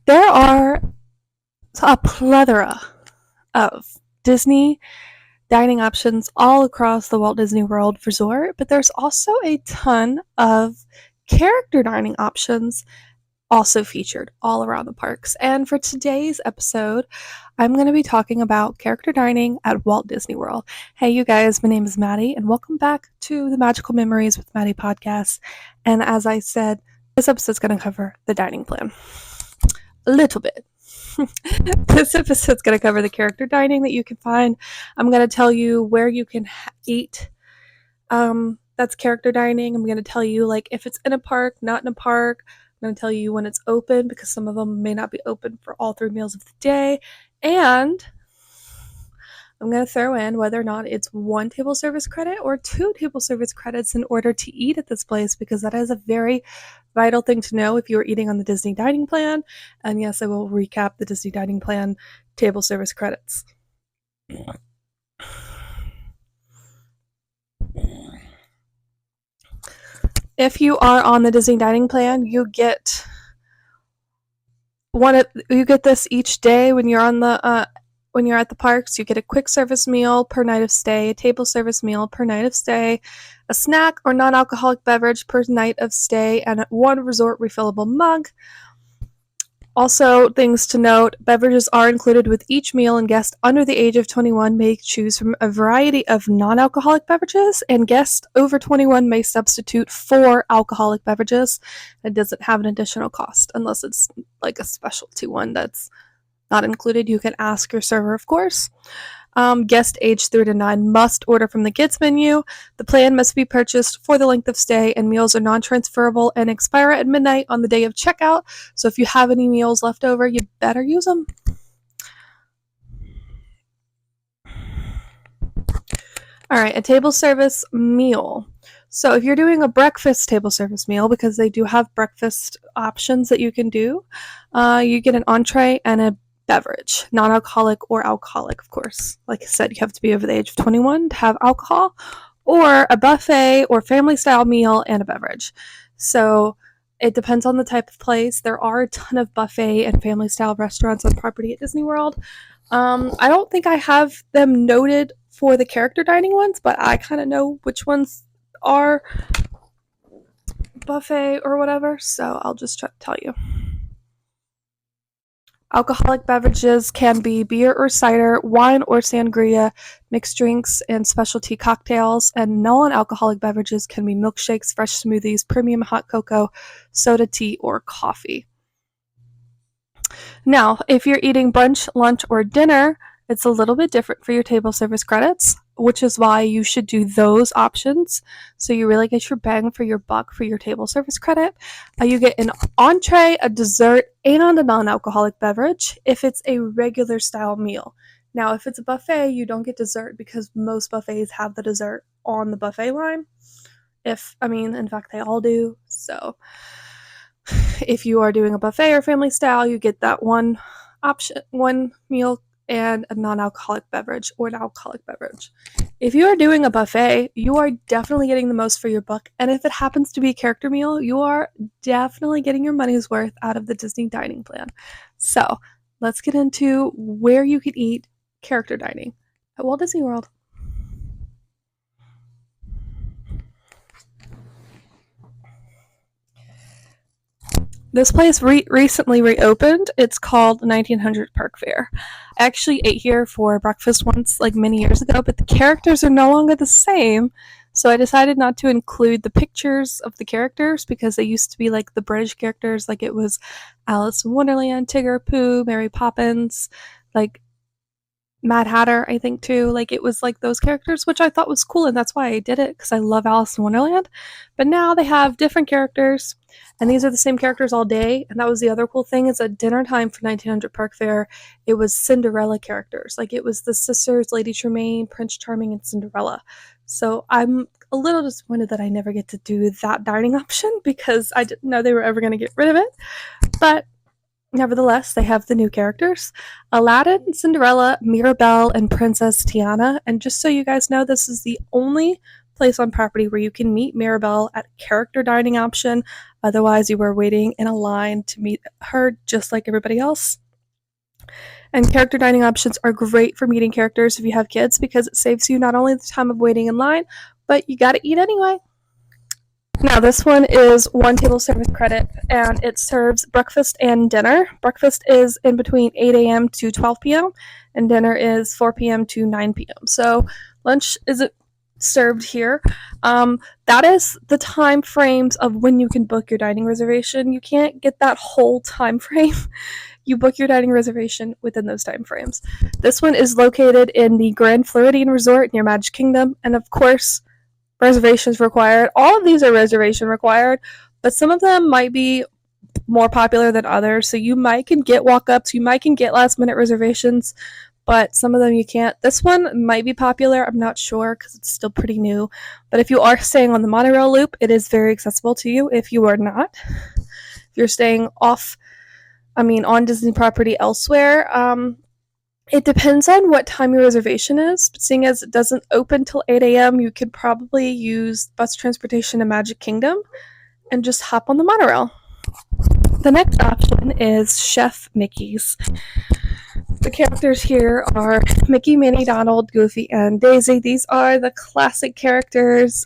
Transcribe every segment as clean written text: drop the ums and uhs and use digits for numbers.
There are a plethora of Disney dining options all across the Walt Disney World Resort, but there's also a ton of character dining options also featured all around the parks. And for today's episode, I'm going to be talking about character dining at Walt Disney World. Hey, you guys, my name is Maddie, and welcome back to the Magical Memories with Maddie podcast. And as I said, this episode's going to cover the dining plan a little bit. This episode's going to cover the character dining that you can find. I'm going to tell you where you can eat. That's character dining. I'm going to tell you like if it's in a park, not in a park. I'm going to tell you when it's open because some of them may not be open for all 3 meals of the day. And I'm going to throw in whether or not it's 1 table service credit or 2 table service credits in order to eat at this place, because that is a very vital thing to know if you are eating on the Disney dining plan. And yes, I will recap the Disney dining plan table service credits. If you are on the Disney dining plan, you get this each day when you're on the when you're at the parks. You get a quick service meal per night of stay, a table service meal per night of stay, a snack or non-alcoholic beverage per night of stay, and 1 resort refillable mug. Also, things to note, beverages are included with each meal, and guests under the age of 21 may choose from a variety of non-alcoholic beverages, and guests over 21 may substitute for alcoholic beverages. It doesn't have an additional cost unless it's like a specialty one that's not included. You can ask your server, of course. Guests aged 3 to 9 must order from the kids menu. The plan must be purchased for the length of stay, and meals are non-transferable and expire at midnight on the day of checkout. So if you have any meals left over, you better use them. All right, a table service meal. So if you're doing a breakfast table service meal, because they do have breakfast options that you can do, you get an entree and a beverage, non-alcoholic or alcoholic, of course. Like I said, you have to be over the age of 21 to have alcohol, or a buffet or family style meal and a beverage. So it depends on the type of place. There are a ton of buffet and family style restaurants on property at Disney World. I don't think I have them noted for the character dining ones, but I kind of know which ones are buffet or whatever, so I'll just try to tell you. Alcoholic beverages can be beer or cider, wine or sangria, mixed drinks, and specialty cocktails. And non-alcoholic beverages can be milkshakes, fresh smoothies, premium hot cocoa, soda, tea, or coffee. Now, if you're eating brunch, lunch, or dinner, it's a little bit different for your table service credits, which is why you should do those options so you really get your bang for your buck for your table service credit. You get an entree, a dessert, and a non-alcoholic beverage if it's a regular style meal. Now, if it's a buffet, you don't get dessert because most buffets have the dessert on the buffet line. In fact, they all do. So if you are doing a buffet or family style, you get that one option, 1 meal and a non-alcoholic beverage or an alcoholic beverage. If you are doing a buffet, you are definitely getting the most for your buck, and if it happens to be a character meal, you are definitely getting your money's worth out of the Disney dining plan. So let's get into where you can eat character dining at Walt Disney World. This place recently reopened. It's called 1900 Park Fair. I actually ate here for breakfast once, like many years ago, but the characters are no longer the same. So I decided not to include the pictures of the characters because they used to be like the British characters, like it was Alice in Wonderland, Tigger, Pooh, Mary Poppins, like Mad Hatter, I think too. Like it was like those characters, which I thought was cool, and that's why I did it, because I love Alice in Wonderland. But now they have different characters, and these are the same characters all day. And that was the other cool thing, is at dinner time for 1900 Park Fair, it was Cinderella characters. Like it was the sisters, Lady Tremaine, Prince Charming, and Cinderella. So I'm a little disappointed that I never get to do that dining option because I didn't know they were ever going to get rid of it. But nevertheless, they have the new characters: Aladdin, Cinderella, Mirabelle, and Princess Tiana. And just so you guys know, this is the only place on property where you can meet Mirabelle at a character dining option. Otherwise, you are waiting in a line to meet her just like everybody else. And character dining options are great for meeting characters if you have kids because it saves you not only the time of waiting in line, but you gotta eat anyway. Now, this one is one table service credit, and it serves breakfast and dinner. Breakfast is in between 8 a.m. to 12 p.m., and dinner is 4 p.m. to 9 p.m. So lunch is served here. That is the time frames of when you can book your dining reservation. You can't get that whole time frame. You book your dining reservation within those time frames. This one is located in the Grand Floridian Resort near Magic Kingdom, and of course, reservations required. All of these are reservation required, but some of them might be more popular than others. So you might can get walk-ups, you might can get last-minute reservations, but some of them you can't. This one might be popular. I'm not sure because it's still pretty new. But if you are staying on the monorail loop, it is very accessible to you. If you are not, if you're staying on Disney property elsewhere, it depends on what time your reservation is, but seeing as it doesn't open till 8 a.m., you could probably use bus transportation to Magic Kingdom and just hop on the monorail. The next option is Chef Mickey's. The characters here are Mickey, Minnie, Donald, Goofy, and Daisy. These are the classic characters.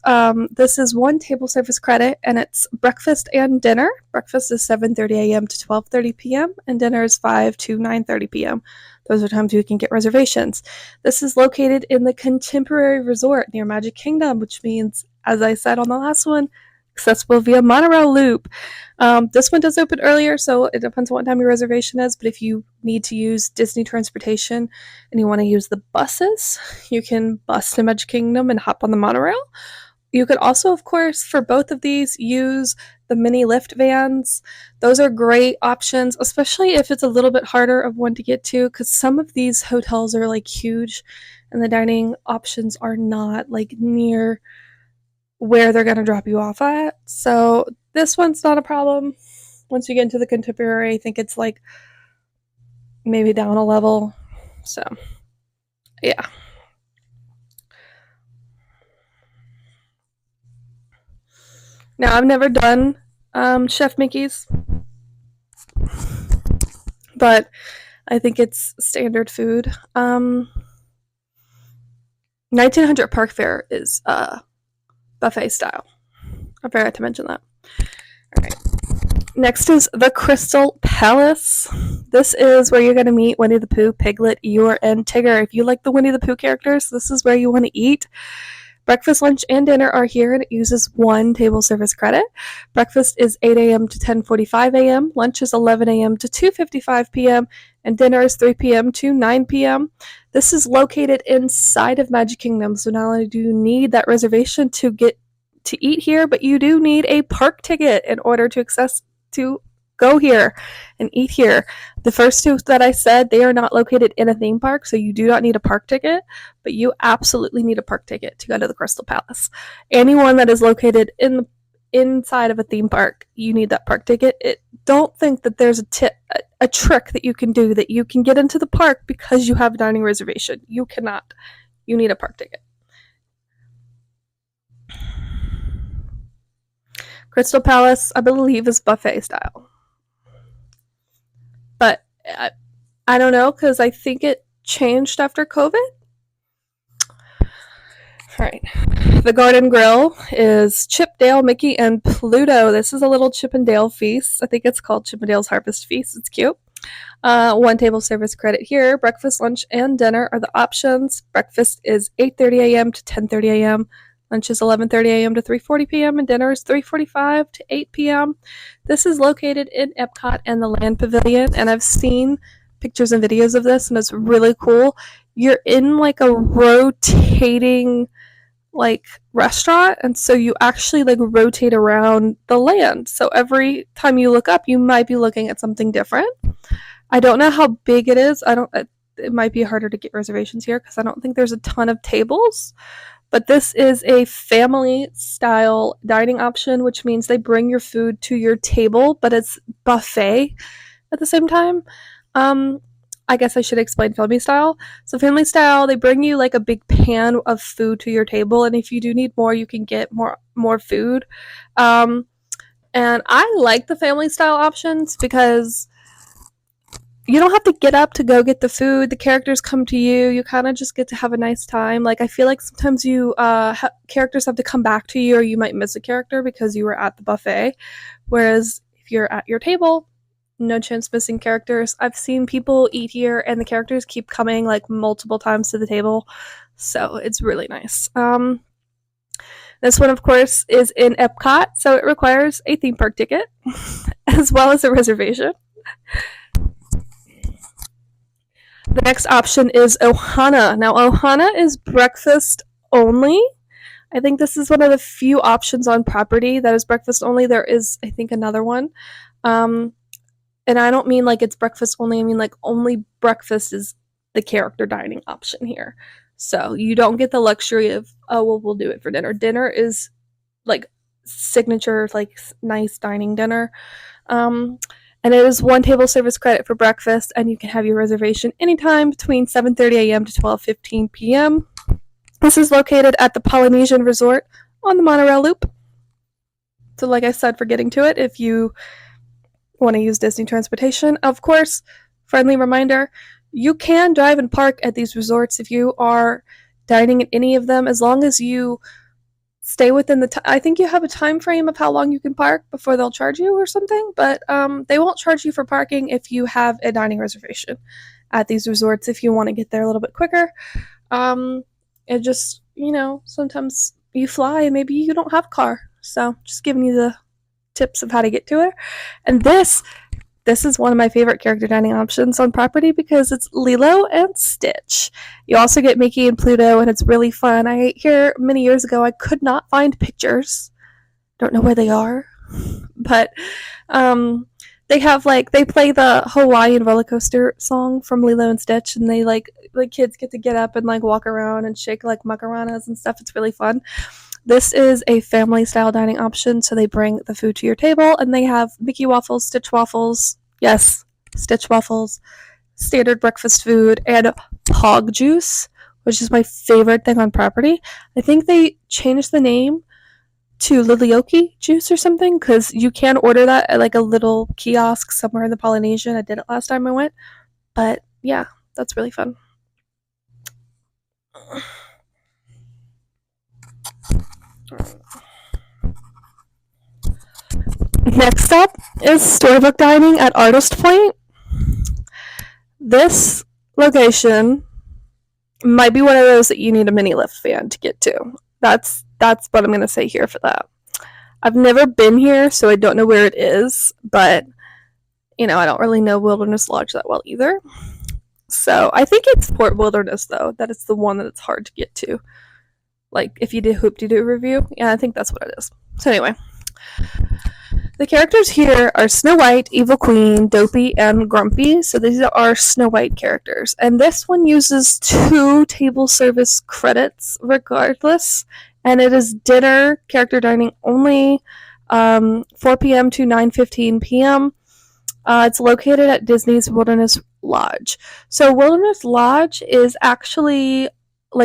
This is one table service credit, and it's breakfast and dinner. Breakfast is 7:30 a.m. to 12:30 p.m., and dinner is 5 to 9:30 p.m. Those are times you can get reservations. This is located in the Contemporary Resort near Magic Kingdom, which means, as I said on the last one, accessible via monorail loop. This one does open earlier, so it depends on what time your reservation is, but if you need to use Disney transportation and you want to use the buses, you can bus to Magic Kingdom and hop on the monorail. You could also, of course, for both of these, use the mini lift vans. Those are great options, especially if it's a little bit harder of one to get to, because some of these hotels are like huge and the dining options are not like near where they're going to drop you off at. So this one's not a problem. Once you get into the Contemporary, I think it's like maybe down a level. So yeah. Now, I've never done Chef Mickey's, but I think it's standard food. 1900 Park Fare is buffet style. I forgot to mention that. All right. Next is the Crystal Palace. This is where you're going to meet Winnie the Pooh, Piglet, Eeyore, and Tigger. If you like the Winnie the Pooh characters, this is where you want to eat. Breakfast, lunch, and dinner are here, and it uses one table service credit. Breakfast is 8 a.m. to 10:45 a.m. Lunch is 11 a.m. to 2:55 p.m. And dinner is 3 p.m. to 9 p.m. This is located inside of Magic Kingdom, so not only do you need that reservation to get to eat here, but you do need a park ticket in order to go here and eat here. The first two that I said, they are not located in a theme park, so you do not need a park ticket, but you absolutely need a park ticket to go to the Crystal Palace. Anyone that is located inside of a theme park, you need that park ticket. Don't think that there's a trick that you can do that you can get into the park because you have a dining reservation. You cannot. You need a park ticket. Crystal Palace, I believe, is buffet style. But I don't know, because I think it changed after COVID. All right. The Garden Grill is Chip, Dale, Mickey, and Pluto. This is a little Chip and Dale feast. I think it's called Chip and Dale's Harvest Feast. It's cute. One table service credit here. Breakfast, lunch, and dinner are the options. Breakfast is 8:30 a.m. to 10:30 a.m. Lunch is 11:30 a.m. to 3:40 p.m. and dinner is 3:45 to 8 p.m. This is located in Epcot and the Land Pavilion, and I've seen pictures and videos of this, and it's really cool. You're in like a rotating like restaurant, and so you actually like rotate around the land. So every time you look up, you might be looking at something different. I don't know how big it is. It might be harder to get reservations here because I don't think there's a ton of tables. But this is a family-style dining option, which means they bring your food to your table, but it's buffet at the same time. I guess I should explain family style. So family style, they bring you like a big pan of food to your table, and if you do need more, you can get more food. Um, and I like the family style options because you don't have to get up to go get the food. The characters come to you. You kind of just get to have a nice time. Like I feel like sometimes characters have to come back to you, or you might miss a character because you were at the buffet. Whereas if you're at your table, no chance missing characters. I've seen people eat here, and the characters keep coming like multiple times to the table, so it's really nice. This one, of course, is in Epcot, so it requires a theme park ticket as well as a reservation. The next option is Ohana. Now, Ohana is breakfast only. I think this is one of the few options on property that is breakfast only. There is, I think, another one. And I don't mean like it's breakfast only. I mean like only breakfast is the character dining option here. So you don't get the luxury of, oh, well, we'll do it for dinner. Dinner is like signature, like nice dining dinner. And it is 1 table service credit for breakfast, and you can have your reservation anytime between 7:30 a.m. to 12:15 p.m. This is located at the Polynesian Resort on the monorail loop. So like I said, for getting to it, if you want to use Disney transportation, of course, friendly reminder, you can drive and park at these resorts if you are dining at any of them, as long as you stay within the I think you have a time frame of how long you can park before they'll charge you or something, but they won't charge you for parking if you have a dining reservation at these resorts if you want to get there a little bit quicker. It just, sometimes you fly and maybe you don't have a car, so just giving you the tips of how to get to it. And this is one of my favorite character dining options on property because it's Lilo and Stitch. You also get Mickey and Pluto, and it's really fun. I ate here many years ago. I could not find pictures. Don't know where they are. But they have they play the Hawaiian roller coaster song from Lilo and Stitch, and they the kids get up and walk around and shake macaronas and stuff. It's really fun. This is a family style dining option, so they bring the food to your table, and they have Mickey waffles, Stitch waffles, yes, Stitch waffles, standard breakfast food, and Pog juice, which is my favorite thing on property. I think they changed the name to Lilioki juice or something, because you can order that at a little kiosk somewhere in the Polynesian. I did it last time I went, but yeah, that's really fun. Next up is Storybook Dining at Artist Point. This location might be one of those that you need a mini lift fan to get to. That's what I'm going to say here for that. I've never been here, so I don't know where it is, but I don't really know Wilderness Lodge that well either. So I think it's Port Wilderness, though, that it's the one that it's hard to get to. If you did Hoop-de-Doo review, yeah, I think that's what it is. So anyway, the characters here are Snow White, Evil Queen, Dopey, and Grumpy. So these are Snow White characters. And this one uses 2 table service credits regardless. And it is dinner, character dining only, 4 p.m. to 9:15 p.m. It's located at Disney's Wilderness Lodge. So Wilderness Lodge is actually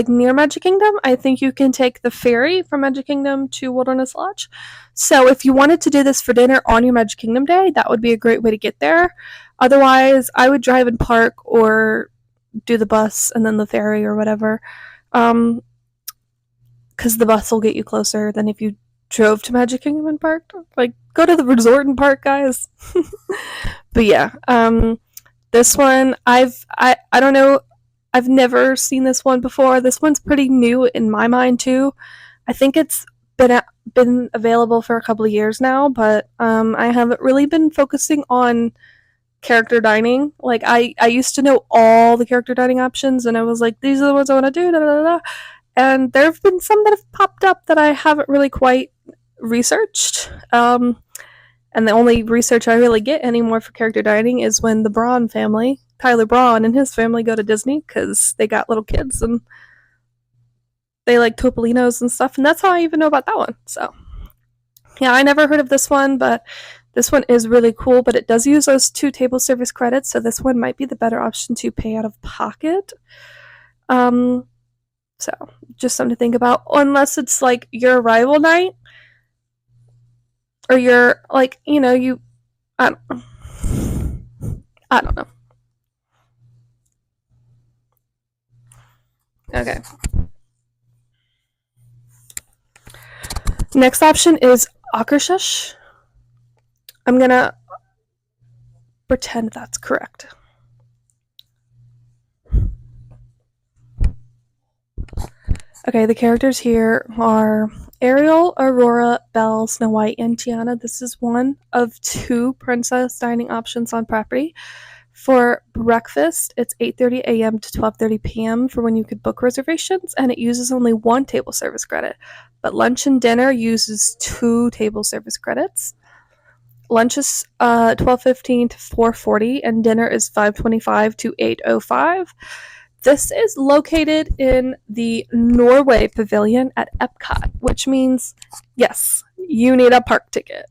near Magic Kingdom. I think you can take the ferry from Magic Kingdom to Wilderness Lodge. So if you wanted to do this for dinner on your Magic Kingdom day, that would be a great way to get there. Otherwise, I would drive and park or do the bus and then the ferry or whatever. Because the bus will get you closer than if you drove to Magic Kingdom and parked. Go to the resort and park, guys. But yeah, this one, I don't know, I've never seen this one before. This one's pretty new in my mind too. I think it's been available for a couple of years now, but I haven't really been focusing on character dining. I used to know all the character dining options, and I was like, these are the ones I want to do, da, da, da, da. And there have been some that have popped up that I haven't really quite researched. And the only research I really get anymore for character dining is when the Braun family, Tyler Braun and his family, go to Disney because they got little kids and they like Topolinos and stuff, and that's how I even know about that one. So yeah, I never heard of this one, but This one is really cool, but it does use those 2 table service credits, so this one might be the better option to pay out of pocket. So just something to think about, unless it's like your arrival night, or you're like, you know, I don't know. Okay. Next option is Akershus. I'm gonna pretend that's correct. Okay, the characters here are Ariel, Aurora, Belle, Snow White, and Tiana. This is one of 2 princess dining options on property. For breakfast, it's 8:30 a.m. to 12:30 p.m. for when you could book reservations, and it uses only 1 table service credit. But lunch and dinner uses 2 table service credits. Lunch is 12:15 to 4:40, and dinner is 5:25 to 8:05. This is located in the Norway Pavilion at Epcot, which means, yes, you need a park ticket.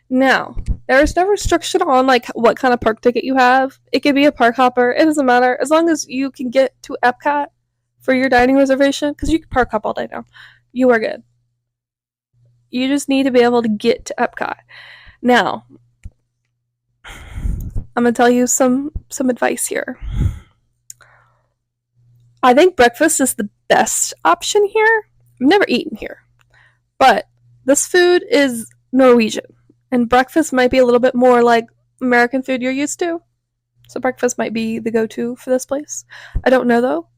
Now, there is no restriction on like what kind of park ticket you have. It could be a park hopper. It doesn't matter, as long as you can get to Epcot for your dining reservation, because you can park hop all day now. You are good. You just need to be able to get to Epcot. Now, I'm gonna tell you some advice here. I think breakfast is the best option here. I've never eaten here, but this food is Norwegian, and breakfast might be a little bit more like American food you're used to. So breakfast might be the go-to for this place. I don't know though.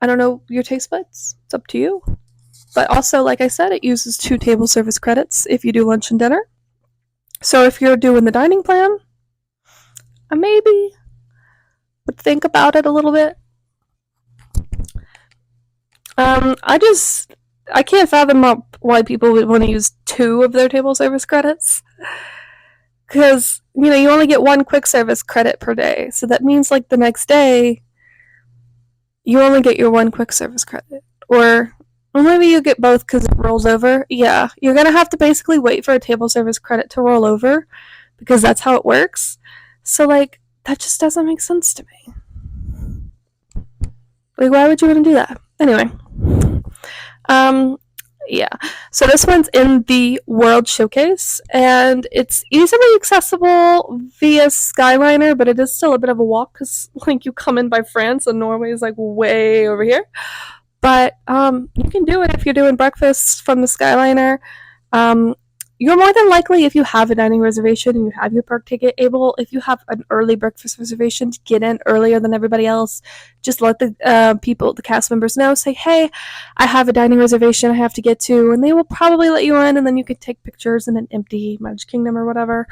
I don't know your taste buds. It's up to you. But also, like I said, it uses 2 table service credits if you do lunch and dinner. So if you're doing the dining plan, I maybe would think about it a little bit. I can't fathom why people would want to use 2 of their table service credits. Because, you know, you only get 1 quick service credit per day. So that means, like, the next day, you only get your 1 quick service credit. Or maybe you get both because it rolls over. Yeah, you're going to have to basically wait for a table service credit to roll over, because that's how it works. So, like, that just doesn't make sense to me. Like, why would you want to do that? Anyway. Yeah. So this one's in the World Showcase, and it's easily accessible via Skyliner, but it is still a bit of a walk because, like, you come in by France, and Norway is like way over here. But you can do it if you're doing breakfast from the Skyliner. You're more than likely, if you have a dining reservation and you have your park ticket, able, if you have an early breakfast reservation, to get in earlier than everybody else. Just let the people, the cast members know. Say, hey, I have a dining reservation I have to get to, and they will probably let you in, and then you can take pictures in an empty Magic Kingdom or whatever.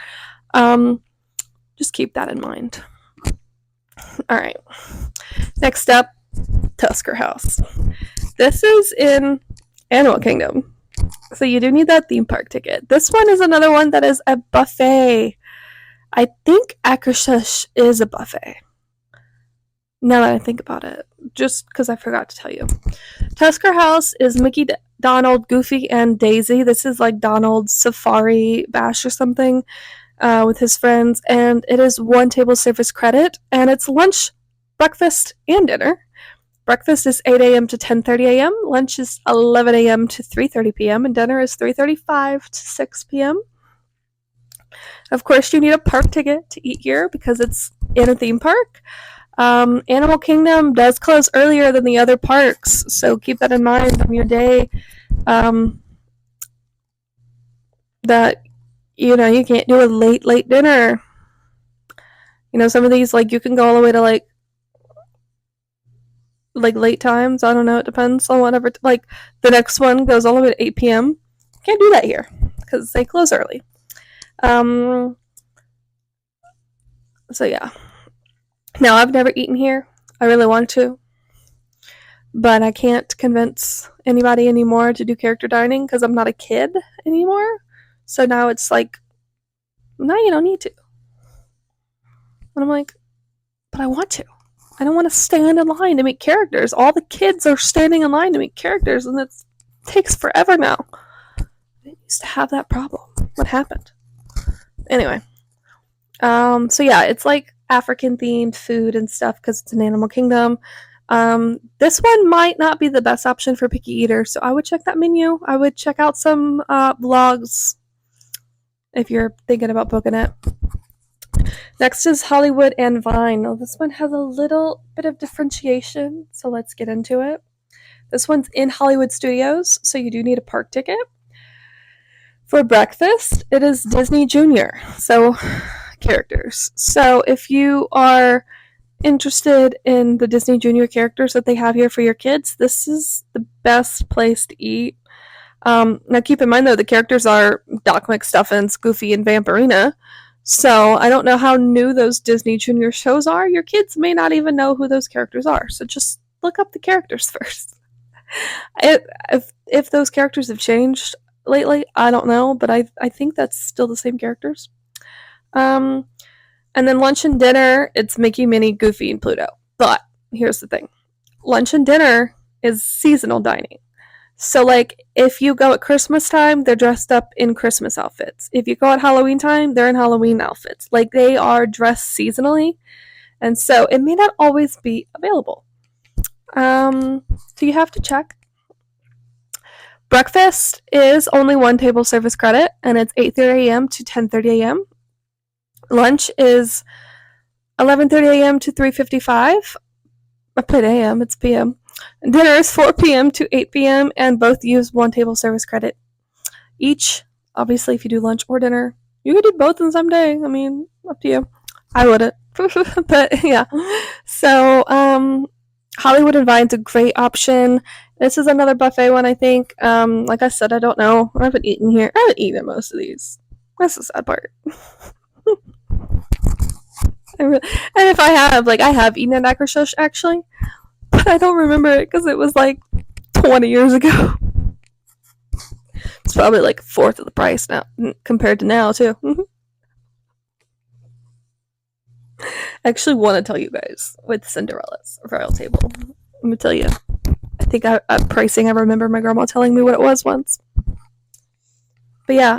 Just keep that in mind. All right. Next up, Tusker House. This is in Animal Kingdom. So you do need that theme park ticket. This one is another one that is a buffet. I think Akershus is a buffet. Now that I think about it, just because I forgot to tell you. Tusker House is Mickey, Donald, Goofy, and Daisy. This is like Donald's Safari Bash or something with his friends. And it is 1 table service credit. And it's lunch, breakfast, and dinner. Breakfast is 8 a.m. to 10:30 a.m. Lunch is 11 a.m. to 3:30 p.m. And dinner is 3:35 to 6 p.m. Of course, you need a park ticket to eat here because it's in a theme park. Animal Kingdom does close earlier than the other parks, so keep that in mind on your day. That, you know, you can't do a late dinner. You know, some of these, like, you can go all the way to like late times. I don't know, it depends on whatever. Like, the next one goes all the way to 8 p.m. Can't do that here because they close early. So yeah. Now, I've never eaten here. I really want to, but I can't convince anybody anymore to do character dining because I'm not a kid anymore. So now it's like, no, you don't need to. And I'm like, but I want to. I don't want to stand in line to meet characters. All the kids are standing in line to meet characters, and it takes forever now. I didn't used to have that problem. What happened? anyway, so yeah, it's like African themed food and stuff because it's an animal kingdom. This one might not be the best option for picky eaters, so I would check that menu. I would check out some vlogs if you're thinking about booking it. Next is Hollywood and Vine. Now, this one has a little bit of differentiation, so let's get into it. This one's in Hollywood Studios, so you do need a park ticket. For breakfast, it is Disney Junior, so characters. So if you are interested in the Disney Junior characters that they have here for your kids, this is the best place to eat. Now keep in mind though, the characters are Doc McStuffins, Goofy, and Vampirina. So I don't know how new those Disney Junior shows are. Your kids may not even know who those characters are. So just look up the characters first. If those characters have changed lately, I don't know, but I think that's still the same characters. And then lunch and dinner, it's Mickey, Minnie, Goofy, and Pluto. But here's the thing. Lunch and dinner is seasonal dining. So, like, if you go at Christmas time, they're dressed up in Christmas outfits. If you go at Halloween time, they're in Halloween outfits. Like, they are dressed seasonally. And so it may not always be available. So you have to check. Breakfast is only one table service credit, and it's 8:30 a.m. to 10:30 a.m. Lunch is 11:30 a.m. to 3:55. I put a.m., it's p.m. Dinner is 4 p.m. to 8 p.m. and both use one table service credit each. Obviously, if you do lunch or dinner, you could do both in some day. I mean, up to you. I wouldn't. But yeah. So, Hollywood and Vine's a great option. This is another buffet one, I think. Like I said, I don't know. I haven't eaten here. I haven't eaten most of these. That's the sad part. And if I have, I have eaten at Akershus actually, but I don't remember it because it was 20 years ago. It's probably a fourth of the price now compared to now too. I actually want to tell you guys with Cinderella's royal table. I'm gonna tell you. I think pricing. I remember my grandma telling me what it was once. But yeah,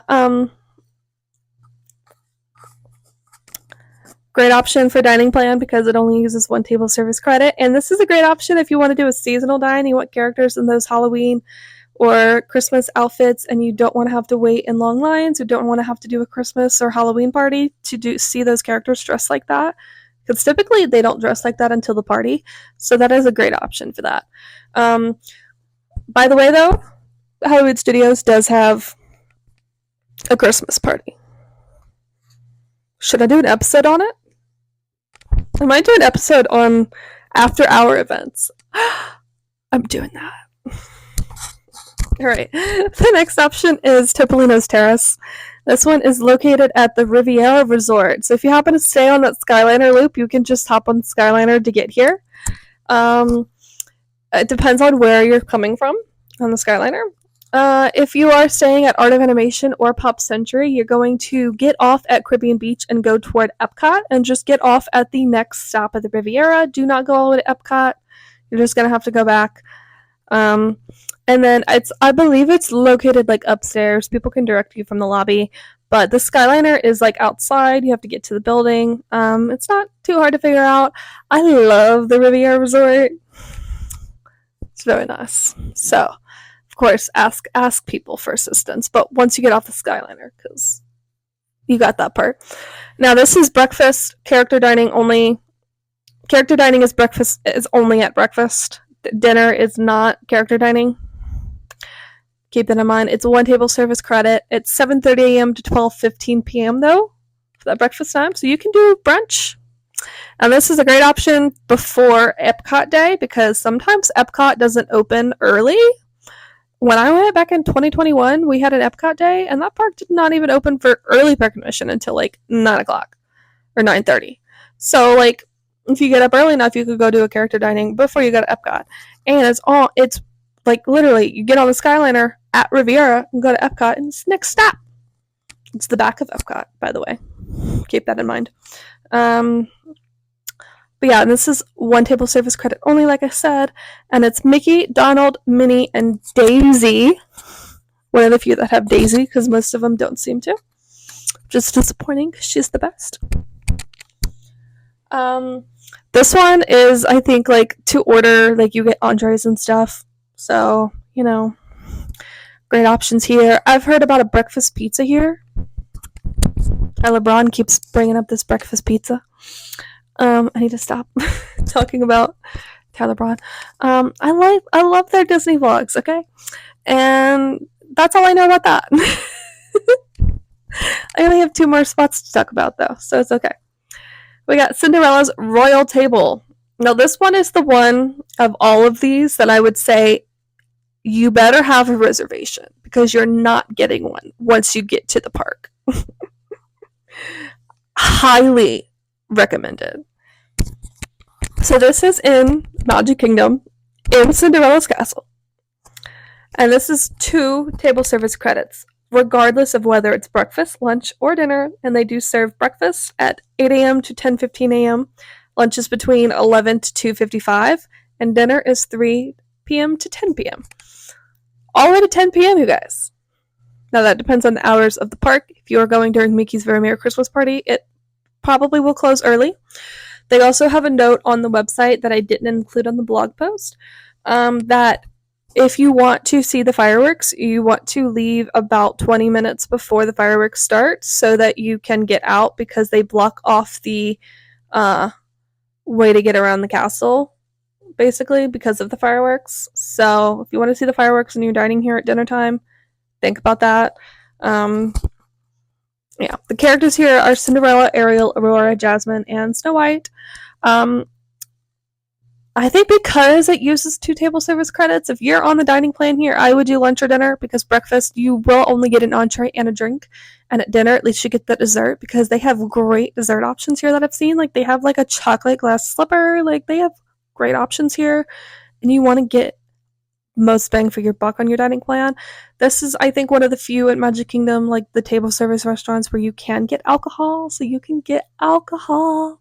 great option for dining plan because it only uses one table service credit. And this is a great option if you want to do a seasonal dine. You want characters in those Halloween or Christmas outfits and you don't want to have to wait in long lines. You don't want to have to do a Christmas or Halloween party to see those characters dressed like that. Because typically they don't dress like that until the party. So that is a great option for that. By the way, though, Hollywood Studios does have a Christmas party. Should I do an episode on it? I might do an episode on after-hour events. I'm doing that. All right. The next option is Topolino's Terrace. This one is located at the Riviera Resort. So if you happen to stay on that Skyliner loop, you can just hop on the Skyliner to get here. It depends on where you're coming from on the Skyliner. If you are staying at Art of Animation or Pop Century, you're going to get off at Caribbean Beach and go toward Epcot and just get off at the next stop of the Riviera. Do not go all the way to Epcot. You're just going to have to go back. And then I believe it's located upstairs. People can direct you from the lobby. But the Skyliner is outside. You have to get to the building. It's not too hard to figure out. I love the Riviera Resort. It's very nice. So, of course, ask people for assistance. But once you get off the Skyliner, because you got that part. Now, this is breakfast. Character dining only. Character dining is only at breakfast. Dinner is not character dining. Keep that in mind. It's a one table service credit. It's 7:30 a.m. to 12:15 p.m. though for that breakfast time, so you can do brunch. And this is a great option before Epcot Day because sometimes Epcot doesn't open early. When I went back in 2021, we had an Epcot Day, and that park did not even open for early park admission until 9 o'clock or 9:30. So if you get up early enough, you could go do a character dining before you go to Epcot. And it's literally you get on the Skyliner at Riviera and go to Epcot, and it's the next stop. It's the back of Epcot, by the way. Keep that in mind. But yeah, and this is one table service credit only, like I said, and it's Mickey, Donald, Minnie, and Daisy. One of the few that have Daisy, because most of them don't seem to. Just disappointing because she's the best. This one is, I think, like to order, like you get entrees and stuff. So, great options here. I've heard about a breakfast pizza here. LeBron keeps bringing up this breakfast pizza. I need to stop talking about Tyler Braun. I love their Disney vlogs, okay? And that's all I know about that. I only have 2 more spots to talk about though, so it's okay. We got Cinderella's Royal Table. Now this one is the one of all of these that I would say you better have a reservation because you're not getting one once you get to the park. Highly recommended. So this is in Magic Kingdom in Cinderella's castle. And this is 2 table service credits, regardless of whether it's breakfast, lunch, or dinner. And they do serve breakfast at 8 a.m. to 10:15 a.m. Lunch is between 11 to 2:55, and dinner is 3 p.m. to 10 p.m. All the way to 10 p.m., you guys. Now that depends on the hours of the park. If you are going during Mickey's Very Merry Christmas Party, it probably will close early. They also have a note on the website that I didn't include on the blog post, that if you want to see the fireworks, you want to leave about 20 minutes before the fireworks start so that you can get out because they block off the way to get around the castle, basically, because of the fireworks. So if you want to see the fireworks and you're dining here at dinner time, think about that. Yeah, the characters here are Cinderella, Ariel, Aurora, Jasmine, and Snow White. I think because it uses 2 table service credits, if you're on the dining plan here, I would do lunch or dinner because breakfast, you will only get an entree and a drink. And at dinner, at least you get the dessert because they have great dessert options here that I've seen. Like, they have, like, a chocolate glass slipper. Like, they have great options here. And you want to get most bang for your buck on your dining plan. This is, I think, one of the few at Magic Kingdom, like, the table service restaurants where you can get alcohol. So you can get alcohol.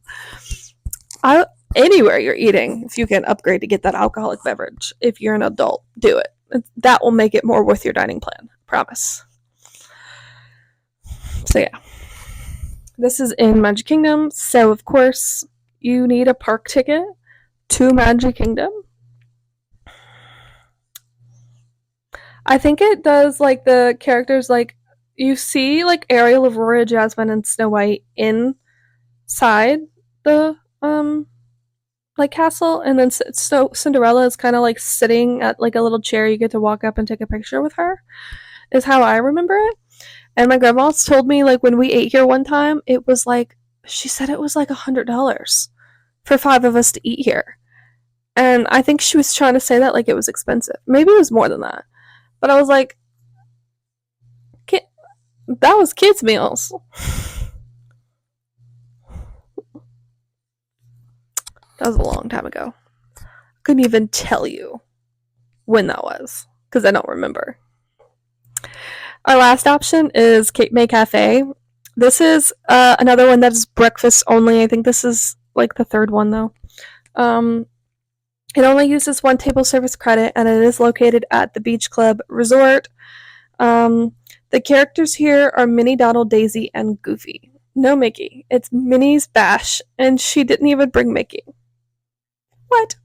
Anywhere you're eating, if you can upgrade to get that alcoholic beverage, if you're an adult, do it. That will make it more worth your dining plan. Promise. So yeah, this is in Magic Kingdom. So of course you need a park ticket to Magic Kingdom. I think it does, like, the characters, like, you see, like, Ariel, Aurora, Jasmine, and Snow White inside the like, castle, and then Cinderella is kind of like sitting at, like, a little chair. You get to walk up and take a picture with her, is how I remember it. And my grandma's told me, like, when we ate here one time, it was like, she said it was like $100 for 5 of us to eat here. And I think she was trying to say that like it was expensive. Maybe it was more than that. But I was like, that was kids' meals. That was a long time ago. I couldn't even tell you when that was because I don't remember. Our last option is Cape May Cafe. This is another one that is breakfast only. I think this is like the 3rd one though. It only uses 1 table service credit and it is located at the Beach Club Resort. The characters here are Minnie, Donald, Daisy, and Goofy. No Mickey. It's Minnie's Bash, and she didn't even bring Mickey. What?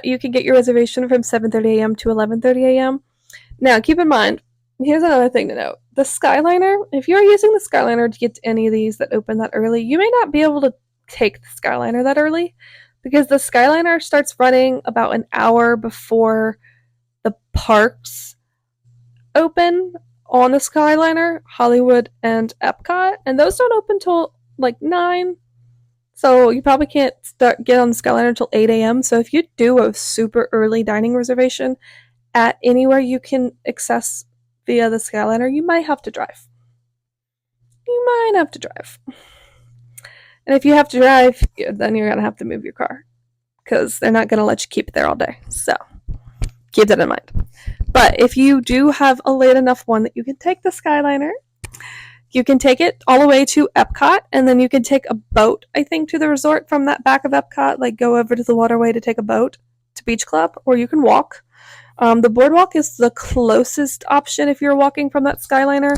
You can get your reservation from 7:30 a.m. to 11:30 a.m. Now, keep in mind, here's another thing to note. The Skyliner, if you're using the Skyliner to get to any of these that open that early, you may not be able to take the Skyliner that early because the Skyliner starts running about an hour before the parks open on the Skyliner, Hollywood and Epcot, and those don't open till like 9. So you probably can't get on the Skyliner until 8 a.m. So if you do a super early dining reservation at anywhere you can access via the Skyliner, you might have to drive. And if you have to drive, then you're going to have to move your car because they're not going to let you keep it there all day. So keep that in mind. But if you do have a late enough one that you can take the Skyliner, you can take it all the way to Epcot, and then you can take a boat, I think, to the resort from that back of Epcot, like go over to the waterway to take a boat to Beach Club, or you can walk. The boardwalk is the closest option if you're walking from that Skyliner.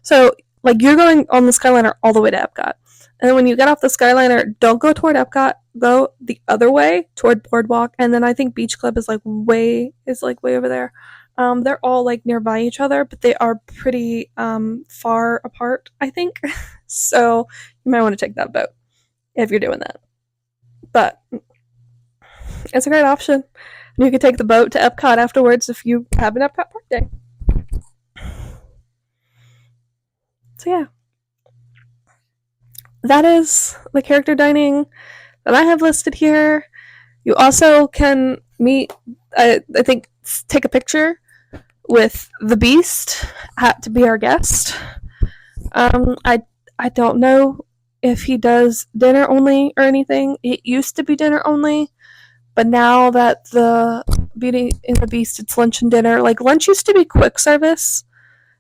So, like, you're going on the Skyliner all the way to Epcot. And then when you get off the Skyliner, don't go toward Epcot. Go the other way toward Boardwalk, and then I think Beach Club is way over there. They're all like nearby each other, but they are pretty far apart, I think. So you might want to take that boat if you're doing that. But it's a great option. You could take the boat to Epcot afterwards if you have an Epcot Park day. So yeah, that is the character dining that I have listed here. You also can meet, I think, take a picture with the Beast to be our guest. I don't know if he does dinner only or anything. It used to be dinner only, but now that the Beauty and the Beast, it's lunch and dinner. Like, lunch used to be quick service.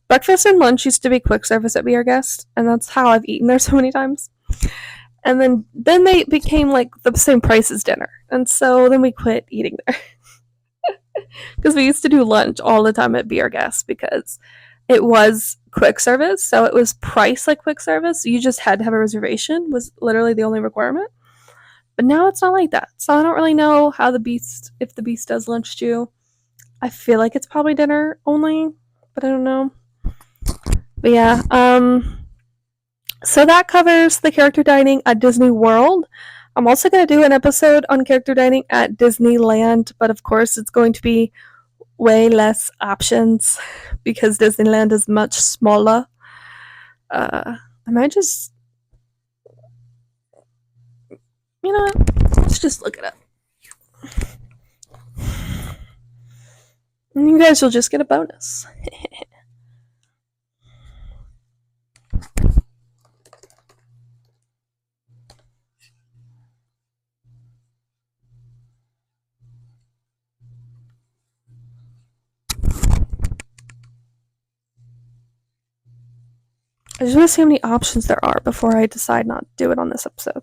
Breakfast and lunch used to be quick service at Be Our Guest, and that's how I've eaten there so many times. And then they became like the same price as dinner, and so then we quit eating there because we used to do lunch all the time at Be Our Guest because it was quick service, so it was priced like quick service. You just had to have a reservation, was literally the only requirement. But now it's not like that, so I don't really know how if the Beast does lunch too. I feel like it's probably dinner only, but I don't know. But yeah, so that covers the character dining at Disney World. I'm also going to do an episode on character dining at Disneyland, but of course it's going to be way less options because Disneyland is much smaller. I might just, you know what? Let's just look it up. And you guys will just get a bonus. I just want to see how many options there are before I decide not to do it on this episode.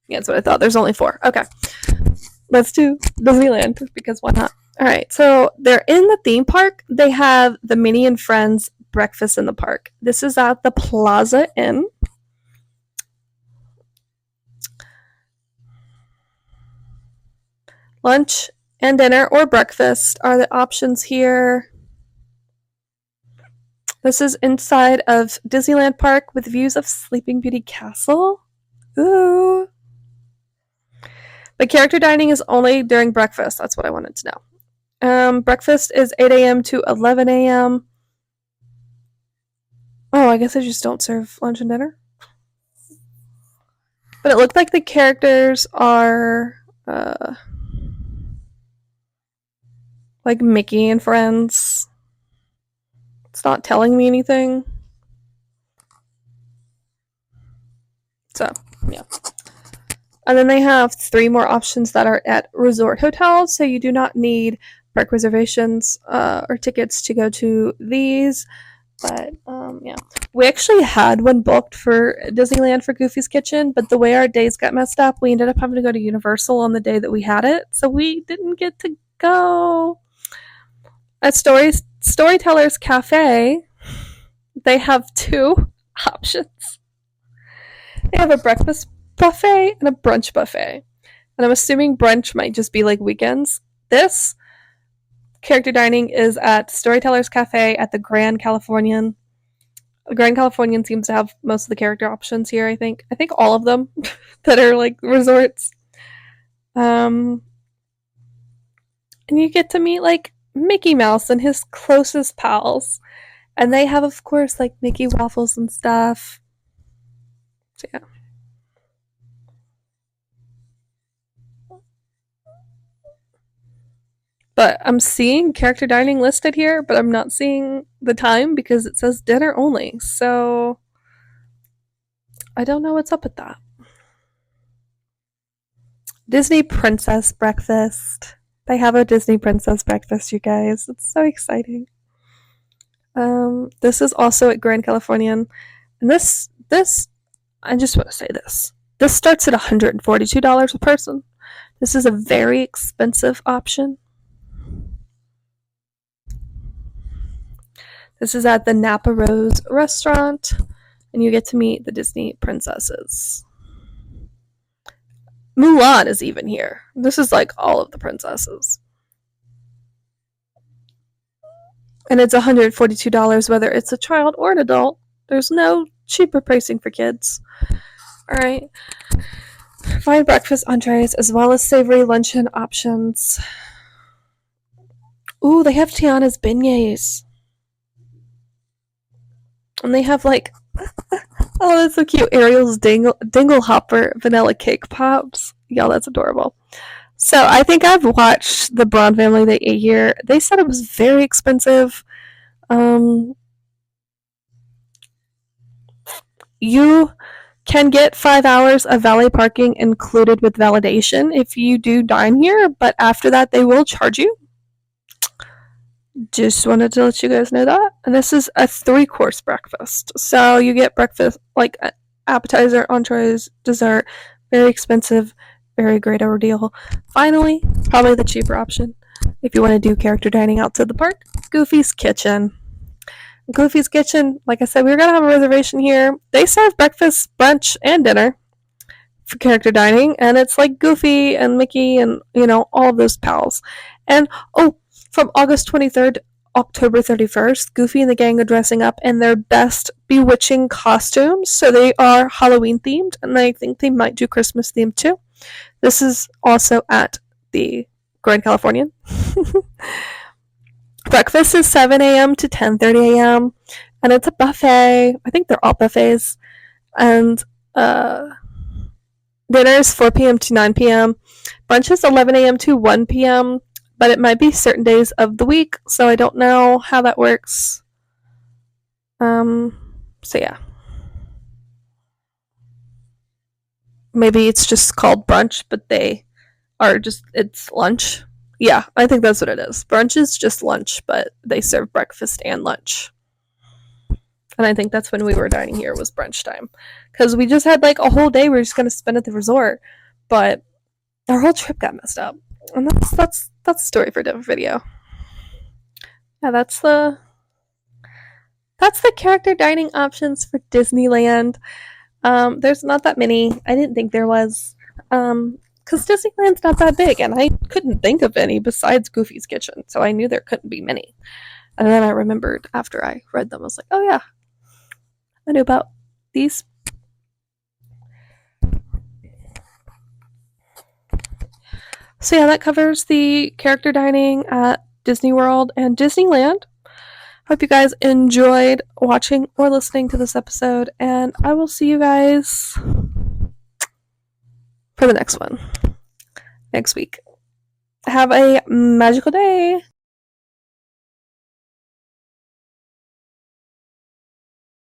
Yeah, that's what I thought. There's only 4. Okay. Let's do Disneyland because why not? Alright, so they're in the theme park. They have the Minnie and Friends breakfast in the park. This is at the Plaza Inn. Lunch and dinner or breakfast are the options here. This is inside of Disneyland Park with views of Sleeping Beauty Castle. Ooh. The character dining is only during breakfast. That's what I wanted to know. Breakfast is 8 a.m. to 11 a.m. Oh, I guess they just don't serve lunch and dinner. But it looked like the characters are like Mickey and Friends. It's not telling me anything. So, yeah. And then they have 3 more options that are at resort hotels, so you do not need park reservations or tickets to go to these. But, yeah. We actually had one booked for Disneyland for Goofy's Kitchen, but the way our days got messed up, we ended up having to go to Universal on the day that we had it, so we didn't get to go. At Storyteller's Cafe, they have 2 options. They have a breakfast buffet and a brunch buffet. And I'm assuming brunch might just be like weekends. This character dining is at Storyteller's Cafe at the Grand Californian. The Grand Californian seems to have most of the character options here, I think. I think all of them that are like resorts. And you get to meet like Mickey Mouse and his closest pals. And they have, of course, like Mickey waffles and stuff. So yeah. But I'm seeing character dining listed here, but I'm not seeing the time because it says dinner only. So I don't know what's up with that. Disney Princess Breakfast. They have a Disney Princess Breakfast, you guys. It's so exciting. This is also at Grand Californian. And this, I just want to say this. This starts at $142 a person. This is a very expensive option. This is at the Napa Rose restaurant, and you get to meet the Disney princesses. Mulan is even here. This is like all of the princesses. And it's $142 whether it's a child or an adult. There's no cheaper pricing for kids. Alright. Fine breakfast entrees as well as savory luncheon options. Ooh, they have Tiana's beignets. And they have like, oh, that's so cute. Ariel's Dingle Hopper vanilla cake pops. Y'all, that's adorable. So I think I've watched the Braun family they ate here. They said it was very expensive. You can get 5 hours of valet parking included with validation if you do dine here, but after that they will charge you. Just wanted to let you guys know that. And this is a 3-course breakfast. So you get breakfast, like appetizer, entrees, dessert. Very expensive, very great ordeal. Finally, probably the cheaper option if you want to do character dining outside the park, Goofy's Kitchen. Goofy's Kitchen, like I said, we were going to have a reservation here. They serve breakfast, brunch, and dinner for character dining, and it's like Goofy and Mickey and, you know, all of those pals. And, oh, from August 23rd, October 31st, Goofy and the gang are dressing up in their best bewitching costumes, so they are Halloween themed, and I think they might do Christmas themed too. This is also at the Grand Californian. Breakfast is 7 a.m. to 10:30 a.m. and it's a buffet. I think they're all buffets. And dinner is 4 p.m. to 9 p.m. Brunch is 11 a.m. to 1 p.m. But it might be certain days of the week, so I don't know how that works. So yeah. Maybe it's just called brunch, but they are just, it's lunch. Yeah, I think that's what it is. Brunch is just lunch, but they serve breakfast and lunch. And I think that's when we were dining here was brunch time. Because we just had like a whole day we were just going to spend at the resort. But our whole trip got messed up. And that's a story for a different video. Yeah, that's the character dining options for Disneyland. There's not that many. I didn't think there was. Because Disneyland's not that big, and I couldn't think of any besides Goofy's Kitchen, so I knew there couldn't be many. And then I remembered after I read them, I was like, oh yeah, I knew about these. So yeah, that covers the character dining at Disney World and Disneyland. Hope you guys enjoyed watching or listening to this episode, and I will see you guys for the next one next week. Have a magical day.